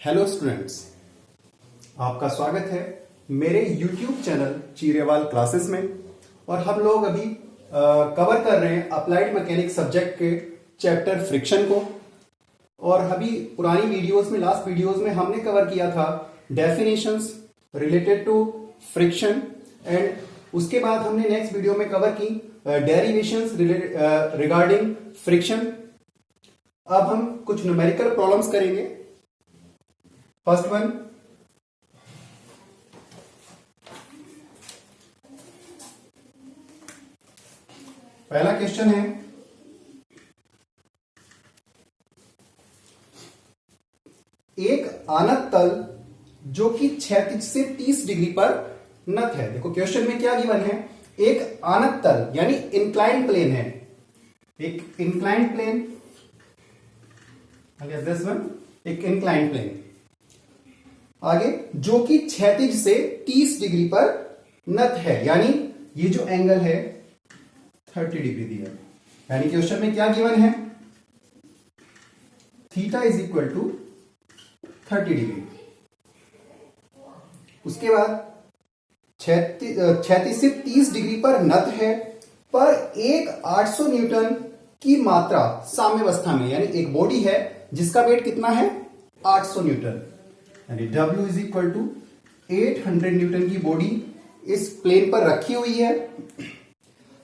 Hello students, आपका स्वागत है मेरे YouTube चैनल चीरेवाल क्लासेस में। और हम लोग अभी कवर कर रहे हैं अप्लाइड मैकेनिक्स सब्जेक्ट के चैप्टर फ्रिक्शन को। और अभी पुरानी वीडियोस में, लास्ट वीडियोस में हमने कवर किया था definitions related to friction, and उसके बाद हमने नेक्स्ट वीडियो में कवर की डेरिवेशंस रिगार्डिंग फ्रिक्शन। अब हम कुछ न्यूमेरिकल प्रॉब्लम्स करेंगे। फर्स्ट वन, पहला क्वेश्चन है, एक आनत तल जो कि क्षैतिज से 30 डिग्री पर नत है। देखो क्वेश्चन में क्या गिवन है, एक आनत तल यानी इंक्लाइंड प्लेन है, एक इंक्लाइंड प्लेन, दिस वन एक इंक्लाइंड प्लेन। आगे जो कि क्षैतिज से 30 डिग्री पर नत है, यानी ये जो एंगल है 30 डिग्री दिया है। यानी क्वेश्चन में क्या गिवन है, theta is equal to 30 degree. उसके बाद क्षैतिज से 30 डिग्री पर नत है, पर एक 800 न्यूटन की मात्रा साम्यावस्था में, यानी एक बॉडी है जिसका वेट कितना है 800 न्यूटन, यानी W is equal to 800 newton की बॉडी इस प्लेन पर रखी हुई है।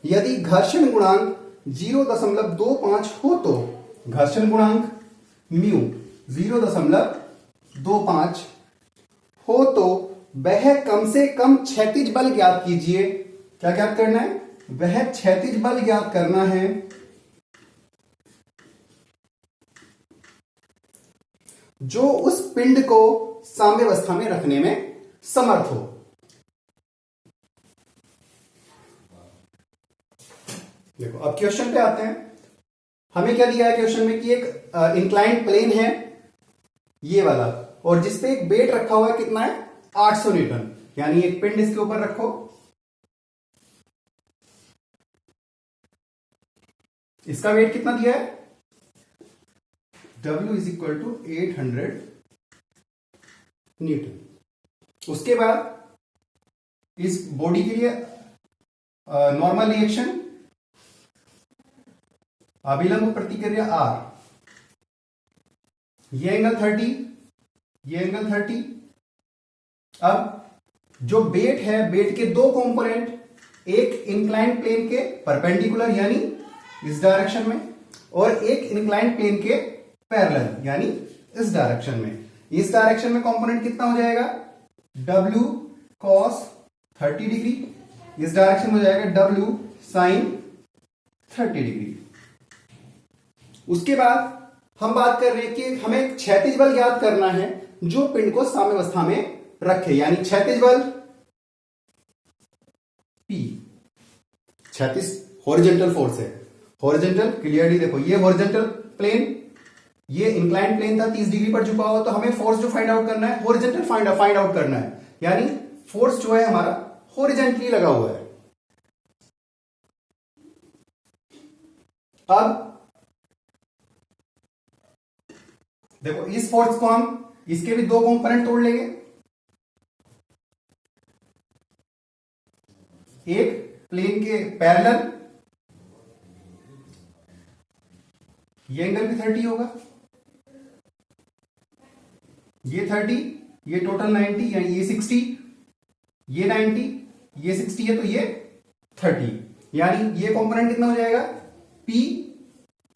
यदि घर्षण गुणांक 0.25 हो तो घर्षण गुणांक म्यू 0.25 हो तो वह कम से कम क्षैतिज बल ज्ञात कीजिए। क्या ज्ञात करना है, वह क्षैतिज बल ज्ञात करना है जो उस पिंड को साम्यावस्था में रखने में समर्थ हो। देखो अब क्वेश्चन पे आते हैं। हमें क्या दिया है क्वेश्चन में कि एक इंक्लाइंड प्लेन है ये वाला, और जिसपे एक वेट रखा हुआ है, कितना है 800 न्यूटन, यानी एक पिंड इसके ऊपर रखो। इसका वेट कितना दिया है, W is equal to 800 newton. उसके बाद इस बॉडी के लिए नॉर्मल रिएक्शन, अभिलंब प्रतिक्रिया R, ये एंगल 30, ये एंगल 30। अब जो बेट है, बेट के दो कंपोनेंट, एक इंक्लाइंड प्लेन के परपेंडिकुलर यानी इस डायरेक्शन में, और एक इंक्लाइंड प्लेन के पैरेलल यानी इस डायरेक्शन में। इस डायरेक्शन में कंपोनेंट कितना हो जाएगा W cos 30 डिग्री, इस डायरेक्शन में हो जाएगा W sin 30 डिग्री। उसके बाद हम बात कर रहे हैं कि हमें क्षैतिज बल ज्ञात करना है जो पिंड को साम्यावस्था में रखे, यानी क्षैतिज बल P, क्षैतिज हॉरिजॉन्टल फोर्स है, हॉरिजॉन्टल क्लियरली देखो, ये हॉरिजॉन्टल प्लेन, ये इंक्लाइंड प्लेन था 30 डिग्री पर झुका हुआ, तो हमें फोर्स जो फाइंड आउट करना है हॉरिजॉन्टल फाइंड आउट करना है, यानी फोर्स जो है हमारा हॉरिजॉन्टली लगा हुआ है। अब देखो इस फोर्स को हम, इसके भी दो कंपोनेंट तोड़ लेंगे, एक प्लेन के पैरेलल, ये एंगल भी 30 होगा, ये 30, ये टोटल 90, यानी ये 60, ये 90, ये 60 है तो ये 30, यानी ये कंपोनेंट कितना हो जाएगा P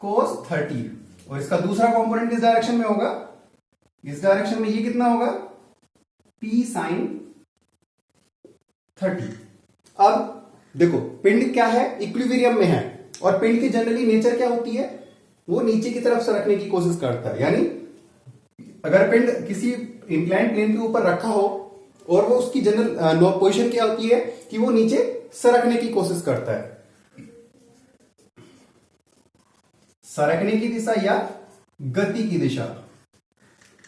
cos 30, और इसका दूसरा कंपोनेंट इस डायरेक्शन में होगा, इस डायरेक्शन में ये कितना होगा P sin 30। अब देखो पिंड क्या है, इक्विलिब्रियम में है, और पिंड की जनरली नेचर क्या होती है, वो नीचे की तरफ सरकने की कोशिश करता है। यानी अगर पिंड किसी इंक्लाइंड प्लेन के ऊपर रखा हो और वो उसकी जनरल पोजीशन क्या होती है कि वो नीचे सरकने की कोशिश करता है, सरकने की दिशा या गति की दिशा।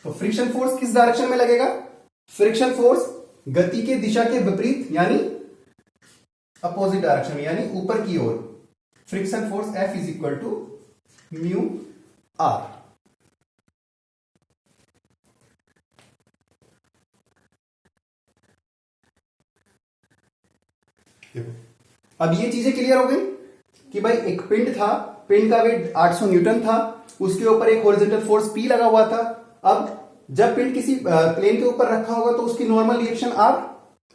तो फ्रिक्शन फोर्स किस डायरेक्शन में लगेगा, फ्रिक्शन फोर्स गति के दिशा के विपरीत यानी अपोजिट डायरेक्शन में, यानी ऊपर की ओर। Friction force F is equal to mu R। अब ये चीजें क्लियर हो गई कि भाई एक पिंड था, पिंड का वेट 800 न्यूटन था, उसके ऊपर एक हॉरिजॉन्टल फोर्स P लगा हुआ था। अब जब पिंड किसी प्लेन के ऊपर रखा होगा तो उसकी नॉर्मल रिएक्शन R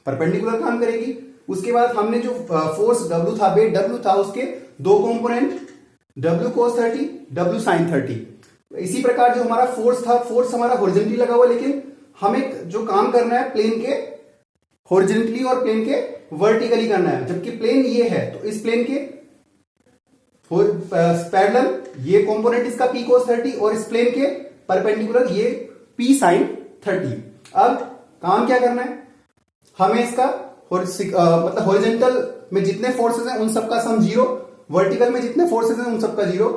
परपेंडिकुलर काम करेगी। उसके बाद हमने जो फोर्स W था, वेट W था, उसके दो component W cos 30, W sin 30। इसी प्रकार जो हमारा फोर्स था, फोर्स हमारा हॉरिजॉन्टली लगा हुआ, लेकिन हमें जो काम करना है प्लेन के हॉरिजॉन्टली और प्लेन के वर्टिकली करना है। जबकि प्लेन ये है तो इस प्लेन के पैरेलल ये कंपोनेंट इसका P cos 30 और इस प्लेन के परपेंडिकुलर ये P sin 30। अब काम क्या करना है, हमें इसका मतलब हॉरिजॉन्टल में जितने फोर्सेस हैं उन सबका सम 0, वर्टिकल में जितने फोर्सेस हैं उन सबका 0।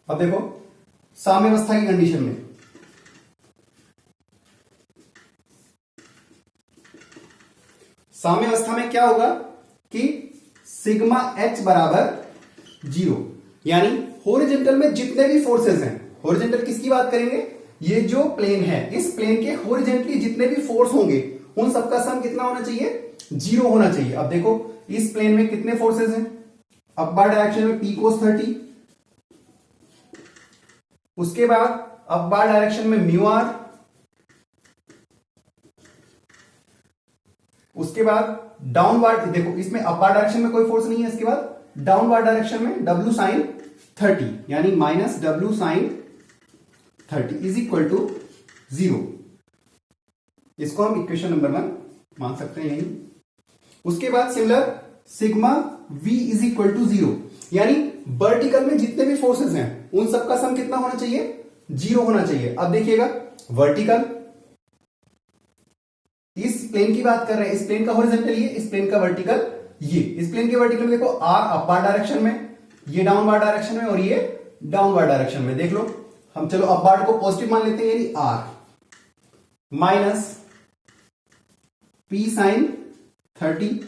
अब देखो साम्यावस्था की कंडीशन में साम्यावस्था में क्या होगा कि सिग्मा H बराबर 0, यानी हॉरिजॉन्टल में जितने भी फोर्सेस हैं, हॉरिजॉन्टल किसकी बात करेंगे, ये जो प्लेन है इस प्लेन के हॉरिजॉन्टली जितने भी फोर्स होंगे उन सबका सम कितना होना चाहिए, 0 होना चाहिए। अब देखो इस प्लेन में कितने फोर्सेस हैं, अपर डायरेक्शन में P cos 30, उसके बाद अपर डायरेक्शन में म्यू आर, उसके बाद डाउनवर्ड, देखो इसमें अपर डायरेक्शन में कोई फोर्स नहीं है, इसके बाद डाउनवर्ड डायरेक्शन में W sin 30 यानी minus W sin 30 is equal to 0। इसको हम इक्वेशन नंबर 1 मान सकते हैं यही। उसके बाद similar sigma V is equal to 0, यानी वर्टिकल में जितने भी फोर्सेस हैं उन सबका सम कितना होना चाहिए, 0 होना चाहिए। अब देखिएगा वर्टिकल, इस प्लेन की बात कर रहे हैं, इस प्लेन का हॉरिजॉन्टल ये, इस प्लेन का वर्टिकल ये। इस प्लेन के वर्टिकल में देखो R अपर डायरेक्शन में, ये डाउनवर्ड डायरेक्शन में और ये डाउनवर्ड डायरेक्शन में। देख लो हम, चलो अपर को पॉजिटिव मान लेते हैं, यानी R minus P sin 30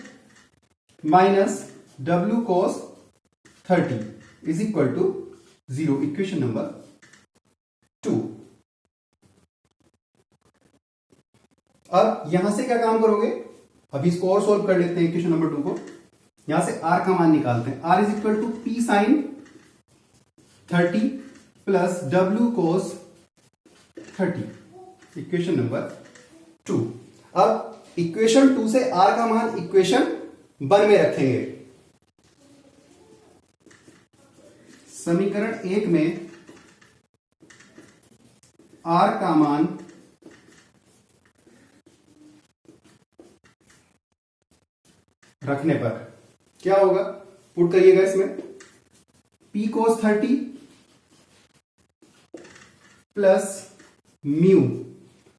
minus W cos 30 is equal to 0। Equation number 2। अब यहां से क्या काम करोगे, अभी इसको और सोल्व कर लेते हैं इक्वेशन नंबर 2 को। यहां से R का मान निकालते हैं, R is equal to P sin 30 plus W cos 30, equation number 2। अब इक्वेशन 2 से R का मान इक्वेशन 1 में रखेंगे। समीकरण 1 में R का मान रखने पर क्या होगा, पुट करिएगा इसमें P cos 30 प्लस म्यू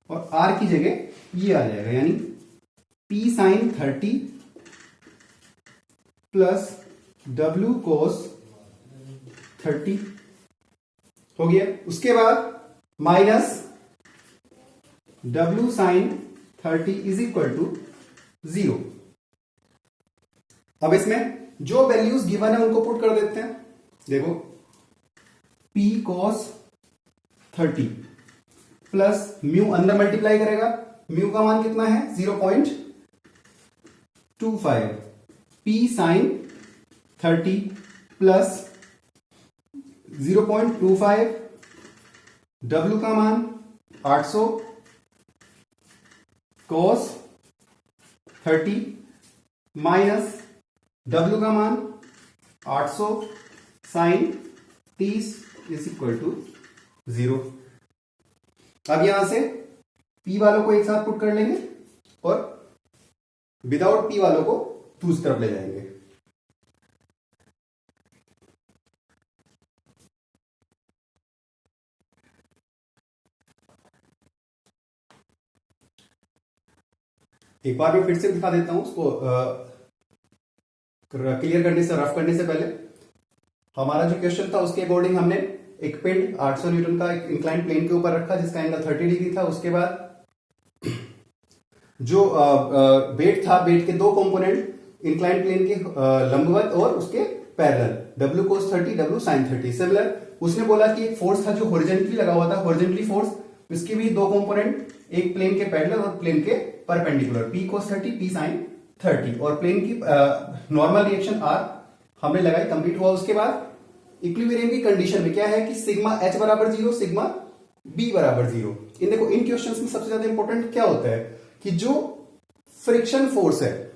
और R की जगह ये आ जाएगा, यानी P sin 30 plus W cos 30 हो गया। उसके बाद minus W sin 30 is equal to 0। अब इसमें जो वैल्यूज गिवन है उनको पुट कर देते हैं। देखो P cos 30 प्लस म्यू अंदर मल्टीप्लाई करेगा, म्यू का मान कितना है 0.25, P sin 30 प्लस 0.25, W का मान 800 cos 30 माइनस W का मान 800 sin 30 इज इक्वल टू 0। अब यहां से P वालों को एक साथ पुट कर लेंगे और विदाउट P वालों को दूसरी तरफ ले जाएंगे। एक बार मैं फिर से दिखा देता हूं उसको, क्लियर करने से, रफ करने से पहले हमारा जो क्वेश्चन था उसके अकॉर्डिंग हमने एक पिंड 800 न्यूटन का एक इंक्लाइन प्लेन के ऊपर रखा जिसका एंगल 30 डिग्री था। उसके बाद जो वेट था, वेट के दो कंपोनेंट इंक्लाइन प्लेन के लंबवत और उसके parallel, W cos 30, W sin 30। Similar उसने बोला कि एक फोर्स था जो हॉरिजॉन्टली लगा हुआ था, हॉरिजॉन्टली फोर्स, इसके भी दो कंपोनेंट एक प्लेन के पैरेलल और प्लेन के perpendicular, P cos 30 P sin 30, और प्लेन की नॉर्मल रिएक्शन R हमने लगाई, कंप्लीट हुआ। उसके बाद इक्विलिब्रियम की कंडीशन में क्या है कि सिग्मा H बराबर 0, सिग्मा B बराबर 0। इन देखो इन क्वेश्चंस में सबसे ज्यादा इंपॉर्टेंट क्या होता है कि जो फ्रिक्शन फोर्स है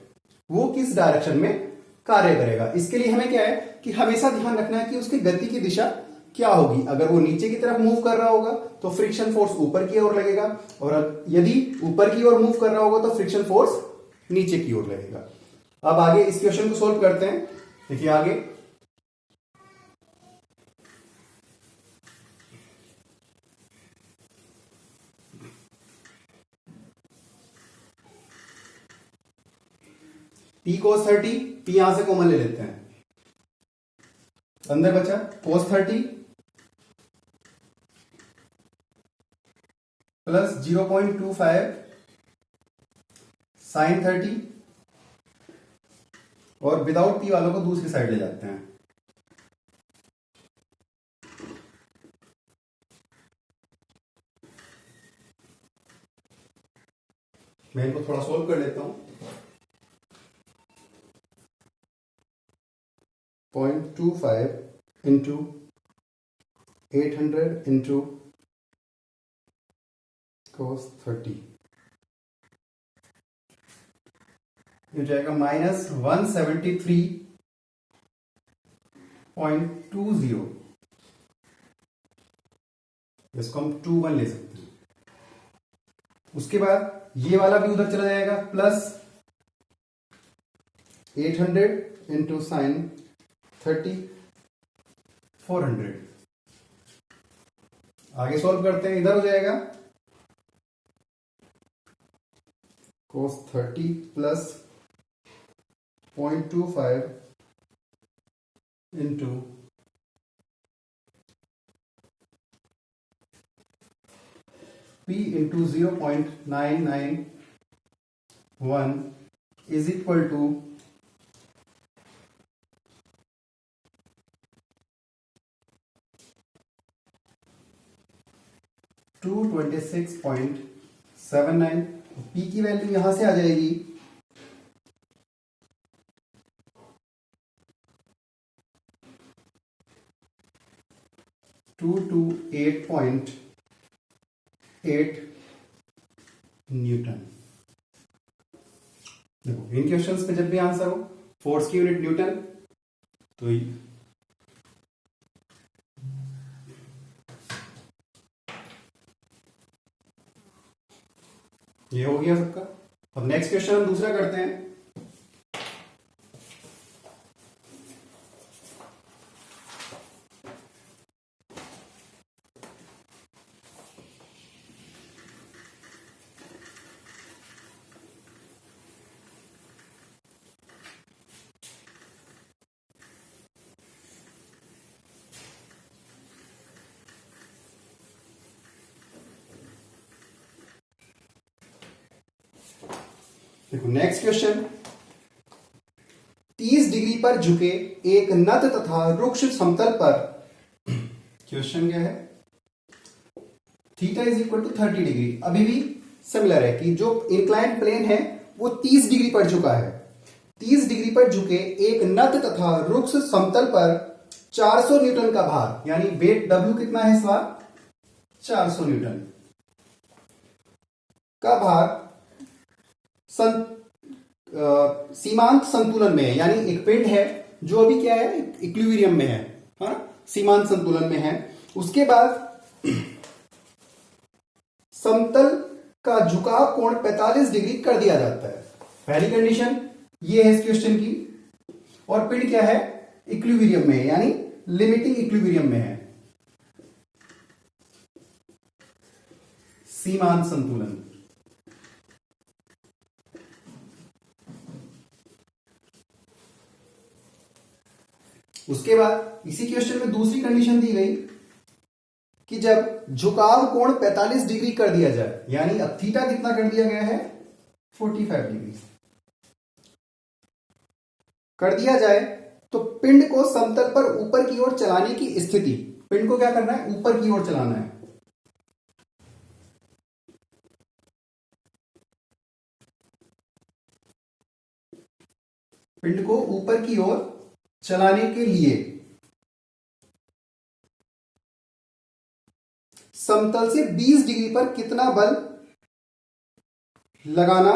वो किस डायरेक्शन में कार्य करेगा। इसके लिए हमें क्या है कि हमेशा ध्यान रखना है कि उसकी गति की दिशा क्या होगी। अगर वो नीचे की तरफ मूव कर रहा होगा तो फ्रिक्शन फोर्स ऊपर की ओर लगेगा, और यदि ऊपर की ओर मूव कर रहा होगा तो फ्रिक्शन फोर्स नीचे की ओर लगेगा। अब आगे इस क्वेश्चन को सोल्व करते हैं। देखिए आगे P cos 30, P यहां से कॉमन ले लेते हैं, अंदर बचा cos 30 प्लस 0.25 sin 30, और विदाउट P वालों को दूसरी साइड ले जाते हैं। मैं इनको थोड़ा सोल्व कर लेता हूं। 0.25 इंटू 800 इंटू cos 30, ये जाएगा -173.20। इसको हम 21 ले सकते हैं। उसके बाद ये वाला भी उधर चला जाएगा, प्लस 800 इंटू साइन 30, 400। आगे सॉल्व करते हैं, इधर हो जाएगा cos 30 plus 0.25 into P into 0.991 is equal to 226.79। P की वैल्यू यहां से आ जाएगी 228.8 न्यूटन। देखो इन क्वेश्चंस पे जब भी आंसर हो फोर्स की यूनिट न्यूटन, तो ये हो गया सबका। अब नेक्स्ट क्वेश्चन हम दूसरा करते हैं। देखो नेक्स्ट क्वेश्चन, 30 डिग्री पर झुके एक नत तथा रुक्ष समतल पर, क्वेश्चन क्या है, theta is equal to 30 degree. अभी भी सिमिलर है कि जो इंक्लाइंड प्लेन है वो 30 डिग्री पर झुका है। 30 डिग्री पर झुके एक नत तथा रुक्ष समतल पर 400 न्यूटन का भार, यानी वेट W कितना है इस बार, 400 न्यूटन का भार सीमांत संतुलन में है। यानी एक पिंड है जो अभी क्या है, इक्विलिब्रियम में है, हाँ? सीमांत संतुलन में है। उसके बाद समतल का झुकाव कोण 45 डिग्री कर दिया जाता है। पहली कंडीशन ये है इस क्वेश्चन की, और पिंड क्या है, इक्विलिब्रियम में है, यानी लिमिटिंग इक्विलिब्रियम में है, सीमांत संतुलन। उसके बाद इसी क्वेश्चन में दूसरी कंडीशन दी गई कि जब झुकाव कोण 45 डिग्री कर दिया जाए, यानी अब थीटा कितना कर दिया गया है, 45 डिग्री कर दिया जाए, तो पिंड को समतल पर ऊपर की ओर चलाने की स्थिति, पिंड को क्या करना है, ऊपर की ओर चलाना है। पिंड को ऊपर की ओर चलाने के लिए समतल से 20 डिग्री पर कितना बल लगाना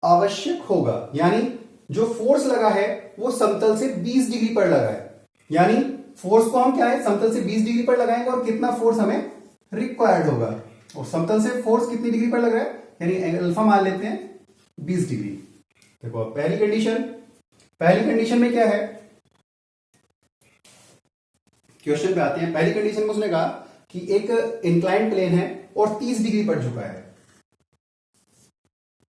आवश्यक होगा। यानी जो फोर्स लगा है वो समतल से 20 डिग्री पर लगा है, यानी फोर्स को हम क्या है समतल से 20 डिग्री पर लगाएंगे और कितना फोर्स हमें रिक्वायर्ड होगा। और समतल से फोर्स कितनी डिग्री पर लग रहा है, यानी अल्फा मान लेते हैं 20 डिग्री। देखो पहली कंडीशन में क्या है, क्वेश्चन पे आते हैं। पहली कंडीशन में उसने कहा कि एक इंक्लाइन प्लेन है और 30 डिग्री पर झुका है।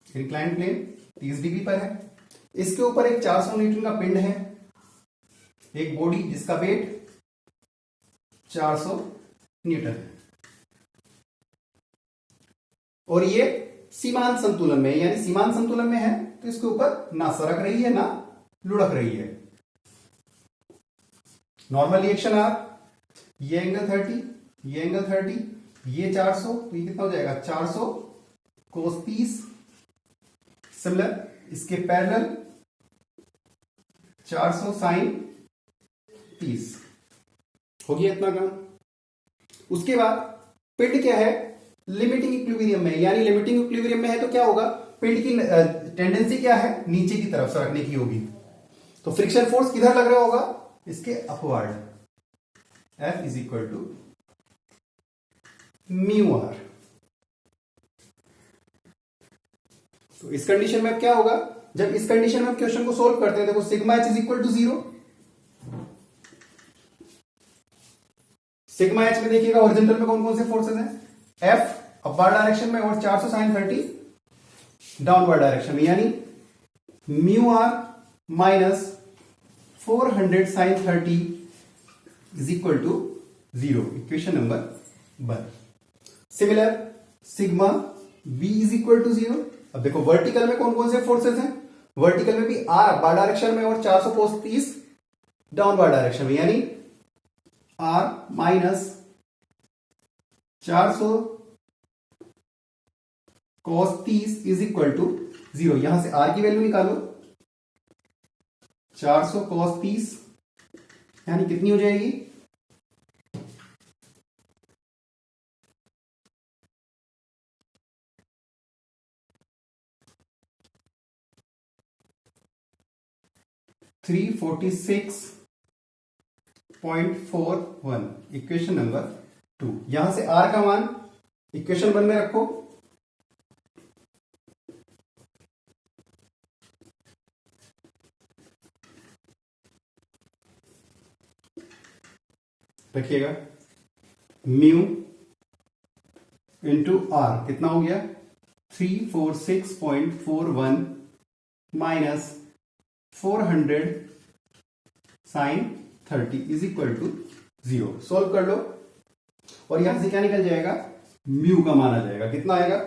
इंक्लाइन प्लेन 30 डिग्री पर है, इसके ऊपर एक 400 न्यूटन का पिंड है, एक बॉडी जिसका वेट 400 न्यूटन है, और ये सीमांत संतुलन में, यानी सीमांत संतुलन में है तो इसके ऊपर ना सरक रही है ना लुढ़क रही है। नॉर्मल रिएक्शन आर, ये एंगल 30, ये एंगल 30, ये 400, तो ये कितना हो जाएगा 400 कोस 30। सिमिलर इसके पैरेलल 400 साइन 30 हो गया इतना काम। उसके बाद पिंड क्या है, लिमिटिंग इक्विलिब्रियम में, यानी लिमिटिंग इक्विलिब्रियम में है तो क्या होगा, पिंड की टेंडेंसी क्या है नीचे की तरफ सरकने की होगी। तो फ्रिक्शन फोर्स किधर लग रहा होगा, इसके upward. F is equal to mu R. तो इस कंडीशन में अब क्या होगा, जब इस कंडीशन में क्वेश्चन को सोल्व करते हैं, देखो sigma H is equal to 0। Sigma H में देखिएगा हॉरिजॉन्टल में कौन कौन से फोर्सेस हैं, F अपवर्ड डायरेक्शन में और 400 साइन 30 डाउनवर्ड डायरेक्शन में, यानी mu R minus 400 sine 30 is equal to 0। Equation number 1। Similar sigma B is equal to 0। अब देखो वर्टिकल में कौन कौन से फोर्सेस हैं, वर्टिकल में भी आर अपवर्ड डायरेक्शन में और 400 कोस 30 डाउनवर्ड डायरेक्शन में, यानी R minus 400 cos 30 is equal to 0। यहां से आर की वैल्यू निकालो, 400 कॉस 30 यानी कितनी हो जाएगी, 346.41। Equation number 2। यहां से आर का मान इक्वेशन 1 में रखो, रखिएगा म्यू इंटू आर कितना हो गया 346.41 minus 400 sine 30 is equal to 0। Solve कर लो और यहां से क्या निकल जाएगा, म्यू का मान आ जाएगा, कितना आएगा,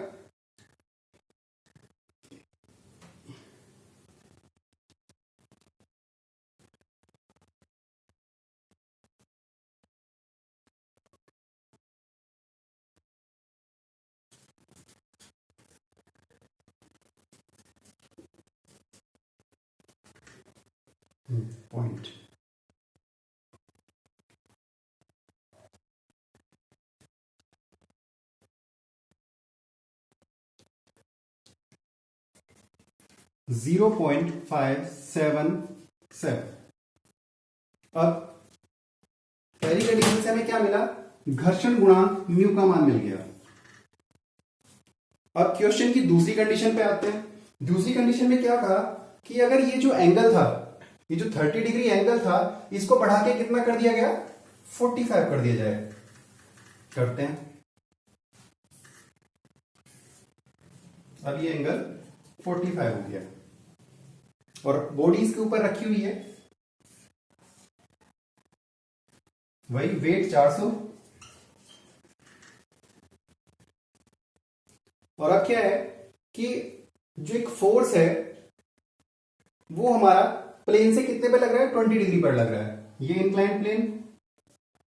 पॉइंट 0.577। अब पहली कंडीशन से हमें क्या मिला, घर्षण गुणांक म्यू का मान मिल गया। अब क्वेश्चन की दूसरी कंडीशन पे आते हैं। दूसरी कंडीशन में क्या कहा कि अगर ये जो एंगल था, ये जो 30 डिग्री एंगल था, इसको बढ़ा के कितना कर दिया गया, 45 कर दिया जाए। करते हैं, अब ये एंगल 45 हो गया और बॉडी इसके ऊपर रखी हुई है, वही वेट 400। और अब क्या है कि जो एक फोर्स है वो हमारा प्लेन से कितने पे लग रहा है, 20 डिग्री पर लग रहा है। ये इंक्लाइन प्लेन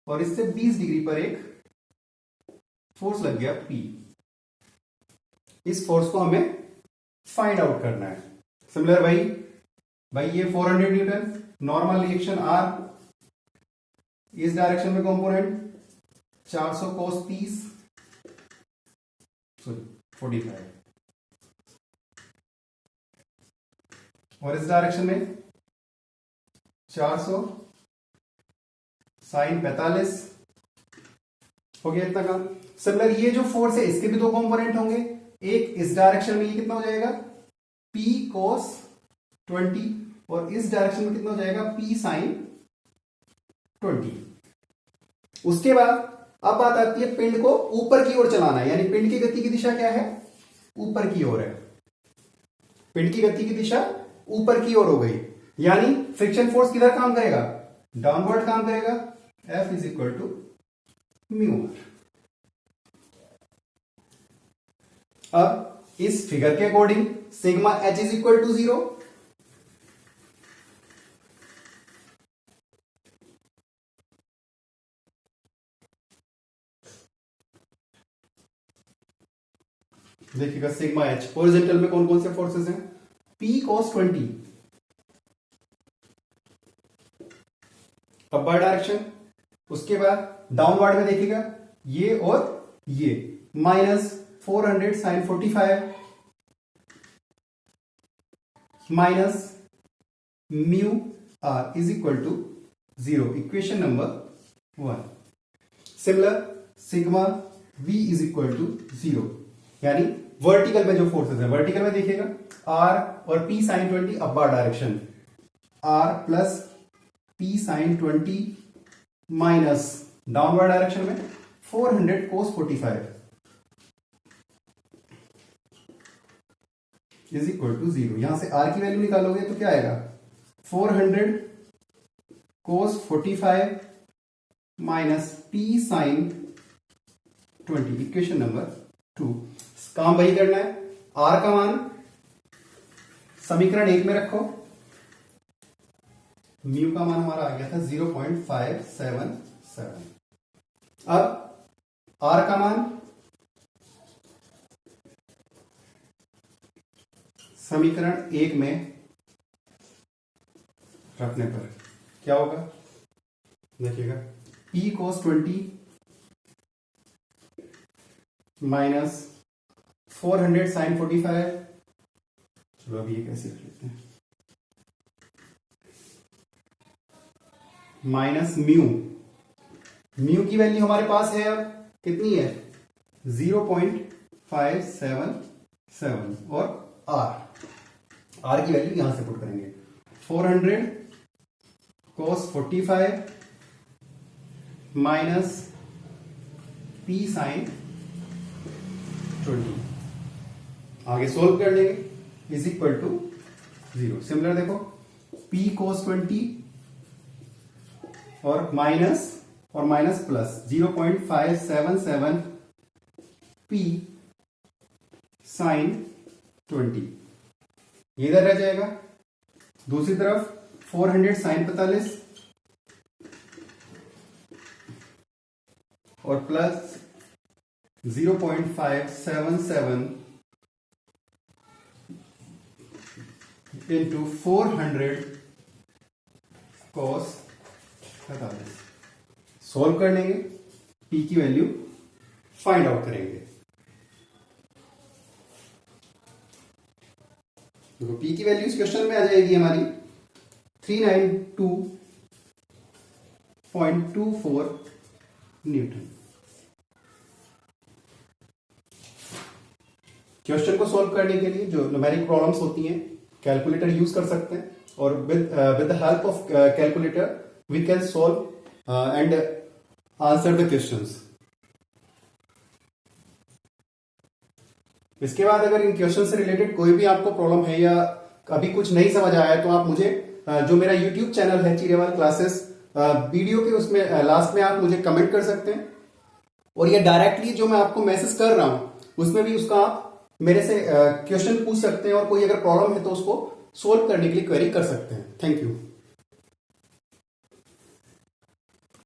और इससे 20 डिग्री पर एक फोर्स लग गया P। इस फोर्स को हमें फाइंड आउट करना है। सिमिलर भाई भाई ये 400 न्यूटन, नॉर्मल रिएक्शन आर, इस डायरेक्शन में कंपोनेंट 400 cos 30 सॉरी 45, और इस डायरेक्शन में 400 sin 45। हो गया इतना काम। सिमिलर ये जो फोर्स है इसके भी दो कंपोनेंट होंगे, एक इस डायरेक्शन में ये कितना हो जाएगा P cos 20, और इस डायरेक्शन में कितना हो जाएगा P sin 20। उसके बाद अब बात आती है पिंड को ऊपर की ओर चलाना है, यानी पिंड की गति की दिशा क्या है, ऊपर की ओर है। पिंड की गति की दिशा ऊपर की ओर हो गई, यानी फ्रिक्शन फोर्स किधर काम करेगा, डाउनवर्ड काम करेगा। F is equal to mu. अब इस फिगर के according sigma H is equal to 0, देखिएगा सिग्मा H हॉरिजॉन्टल में कौन कौन से फोर्सेस हैं, P cos 20 अपर डायरेक्शन, उसके बाद डाउनवर्ड में देखिएगा ये और ये minus 400 sin 45 minus mu R is equal to 0, equation number 1। Similar sigma V is equal to 0, यानी वर्टिकल में जो फोर्सेस है, वर्टिकल में देखिएगा R और P sin 20 upper direction, R plus P sin 20 minus downward direction में 400 cos 45 is equal to 0। यहां से R की वैल्यू निकालोगे तो क्या आएगा 400 cos 45 minus P sin 20, equation number 2। काम वही करना है, R का मान समीकरण 1 में रखो, म्यू का मान हमारा आ गया था 0.577। अब R का मान समीकरण 1 में रखने पर क्या होगा, देखिएगा P cos 20 माइनस 400 sin 45, चलो अभी ये कैसे लिख लेते हैं, माइनस म्यू, म्यू की वैल्यू हमारे पास है अब कितनी है 0.577, और आर की वैल्यू यहां से पुट करेंगे 400 cos 45 माइनस P sin 20, आगे सोल्व कर लेंगे, इज इक्वल टू 0। सिमिलर देखो P cos 20 और माइनस प्लस 0.577 P sin 20, ये इधर रह जाएगा। दूसरी तरफ 400 sin 45 और प्लस 0.577 इंटू 400 cos 45, सोल्व कर लेंगे, P की वैल्यू फाइंड आउट करेंगे। देखो P की वैल्यू इस क्वेश्चन में आ जाएगी हमारी 392.24 न्यूटन। क्वेश्चन को सॉल्व करने के लिए जो न्यूमेरिक प्रॉब्लम्स होती हैं कैलकुलेटर यूज कर सकते हैं, और with the help of calculator we can solve and answer the questions. इसके बाद अगर इन क्वेश्चन से रिलेटेड कोई भी आपको प्रॉब्लम है या अभी कुछ नहीं समझ आया है तो आप मुझे जो मेरा यूट्यूब चैनल है चिरेवाल क्लासेस, वीडियो के उसमें लास्ट में आप मुझे कमेंट कर सकते हैं, और ये डायरेक्टली जो मैं आपको मैसेज कर रहा हूं उसमें भी उसका आप मेरे से क्वेश्चन पूछ सकते हैं, और कोई अगर प्रॉब्लम है तो उसको सोल्व करने के लिए क्वेरी कर सकते हैं। Thank you.